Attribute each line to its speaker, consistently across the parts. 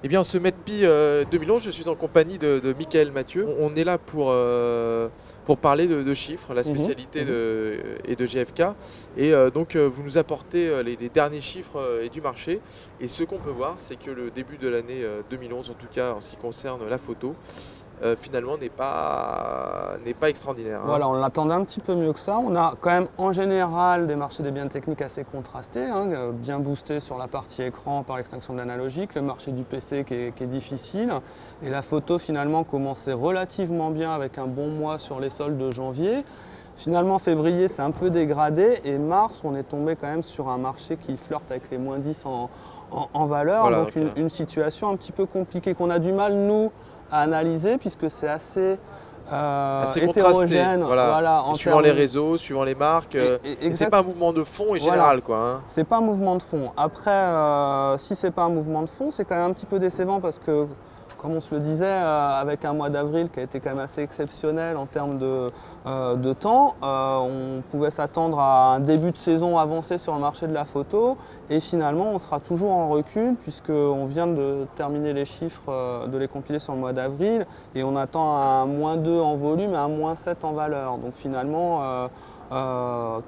Speaker 1: Eh bien, ce MEDPI 2011, je suis en compagnie de Michael Mathieu. On est là pour parler de chiffres, la spécialité et de GFK. Et donc, vous nous apportez les derniers chiffres et du marché. Et ce qu'on peut voir, c'est que le début de l'année 2011, en tout cas en ce qui concerne la photo, finalement n'est pas extraordinaire, hein.
Speaker 2: Voilà, on l'attendait un petit peu mieux que ça. On a quand même en général des marchés des biens techniques assez contrastés, hein, bien boostés sur la partie écran par l'extinction de l'analogique, le marché du PC qui est difficile. Et la photo finalement commençait relativement bien avec un bon mois sur les soldes de janvier. Finalement, février, c'est un peu dégradé et mars, on est tombé quand même sur un marché qui flirte avec les moins 10 en valeur.
Speaker 1: Voilà,
Speaker 2: donc une situation un petit peu compliquée qu'on a du mal, nous, à analyser puisque c'est assez hétérogène.
Speaker 1: Voilà, suivant les réseaux, suivant les marques. C'est pas un mouvement de fond et général, quoi, hein.
Speaker 2: C'est pas un mouvement de fond. Après, si c'est pas un mouvement de fond, c'est quand même un petit peu décevant parce que, comme on se le disait, avec un mois d'avril qui a été quand même assez exceptionnel en termes de temps, on pouvait s'attendre à un début de saison avancé sur le marché de la photo et finalement on sera toujours en recul puisqu'on vient de terminer les chiffres, de les compiler sur le mois d'avril et on attend un -2 en volume et un -7 en valeur. Donc finalement,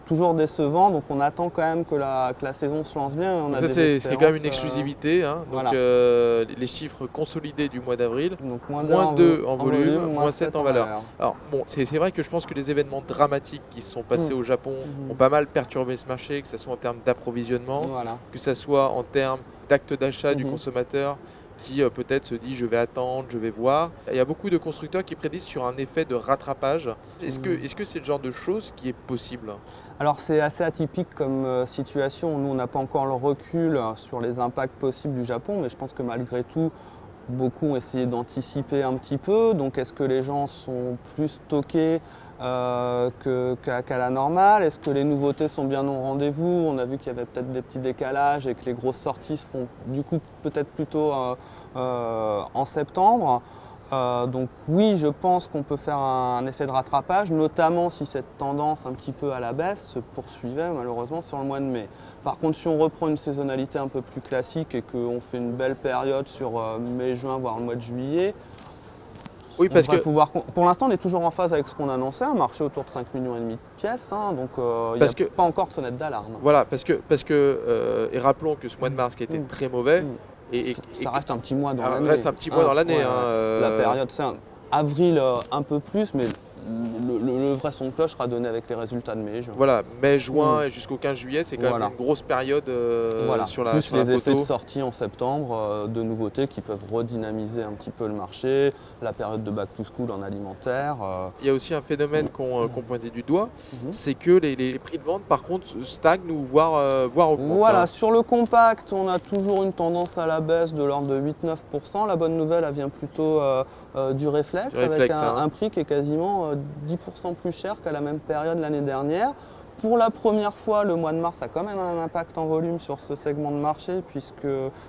Speaker 2: toujours décevant, donc on attend quand même que la saison se lance bien.
Speaker 1: Ça c'est quand même une exclusivité, hein. Donc voilà. Les chiffres consolidés du mois d'avril, -2 en volume, -7 en valeur. Alors bon, c'est vrai que je pense que les événements dramatiques qui se sont passés au Japon ont pas mal perturbé ce marché, que ce soit en termes d'approvisionnement, que ce soit en termes d'actes d'achat du consommateur, qui peut-être se dit je vais attendre, je vais voir. Il y a beaucoup de constructeurs qui prédisent sur un effet de rattrapage. Est-ce que c'est le genre de chose qui est possible?
Speaker 2: Alors c'est assez atypique comme situation. Nous on n'a pas encore le recul sur les impacts possibles du Japon, mais je pense que malgré tout, beaucoup ont essayé d'anticiper un petit peu. Donc est-ce que les gens sont plus stockés qu'à la normale? Est-ce que les nouveautés sont bien au rendez-vous? On a vu qu'il y avait peut-être des petits décalages et que les grosses sorties se font du coup peut-être plutôt en septembre. Donc oui, je pense qu'on peut faire un effet de rattrapage, notamment si cette tendance un petit peu à la baisse se poursuivait malheureusement sur le mois de mai. Par contre, si on reprend une saisonnalité un peu plus classique et qu'on fait une belle période sur mai-juin, voire le mois de juillet,
Speaker 1: oui, parce que
Speaker 2: pour l'instant, on est toujours en phase avec ce qu'on annonçait, un marché autour de 5,5 millions de pièces, hein, donc il n'y a pas encore de sonnette d'alarme.
Speaker 1: Voilà, et rappelons que ce mois de mars qui a été très mauvais,
Speaker 2: ça reste un petit mois dans l'année.
Speaker 1: Reste un petit mois dans l'année.
Speaker 2: La période, c'est avril un peu plus, mais le vrai son de cloche sera donné avec les résultats de mai-juin.
Speaker 1: Voilà, mai-juin et jusqu'au 15 juillet, c'est quand même une grosse période sur la
Speaker 2: plus
Speaker 1: photo.
Speaker 2: les effets de sortie en septembre, de nouveautés qui peuvent redynamiser un petit peu le marché, la période de back to school en alimentaire.
Speaker 1: Il y a aussi un phénomène qu'on pointait du doigt, c'est que les prix de vente par contre stagnent ou voire augmentent.
Speaker 2: Voilà, sur le compact, on a toujours une tendance à la baisse de l'ordre de 8-9%. La bonne nouvelle, elle vient plutôt du réflexe, avec un prix qui est quasiment 10% plus cher qu'à la même période l'année dernière. Pour la première fois, le mois de mars a quand même un impact en volume sur ce segment de marché, puisque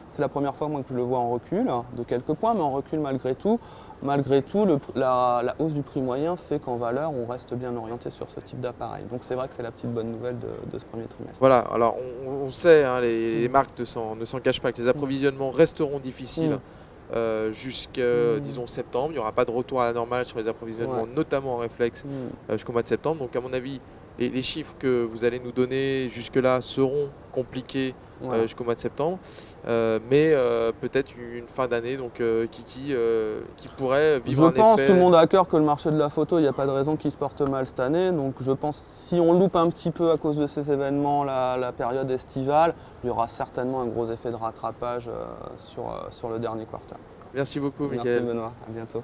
Speaker 2: c'est la première fois moi, que je le vois en recul, de quelques points, mais en recul malgré tout. Malgré tout, la hausse du prix moyen fait qu'en valeur, on reste bien orienté sur ce type d'appareil. Donc c'est vrai que c'est la petite bonne nouvelle de ce premier trimestre.
Speaker 1: Voilà, alors on sait, hein, les marques ne s'en cachent pas, que les approvisionnements resteront difficiles. Jusqu'à disons septembre, il n'y aura pas de retour à la normale sur les approvisionnements, notamment en réflexe jusqu'au mois de septembre. Donc à mon avis, les chiffres que vous allez nous donner jusque-là seront compliqués jusqu'au mois de septembre. Mais peut-être une fin d'année donc, qui pourrait vivre un effet.
Speaker 2: Je pense, tout le monde a à cœur que le marché de la photo, il n'y a pas de raison qu'il se porte mal cette année. Donc je pense si on loupe un petit peu à cause de ces événements, la période estivale, il y aura certainement un gros effet de rattrapage sur le dernier quartal.
Speaker 1: Merci beaucoup, Michael.
Speaker 2: Merci Benoît, à bientôt.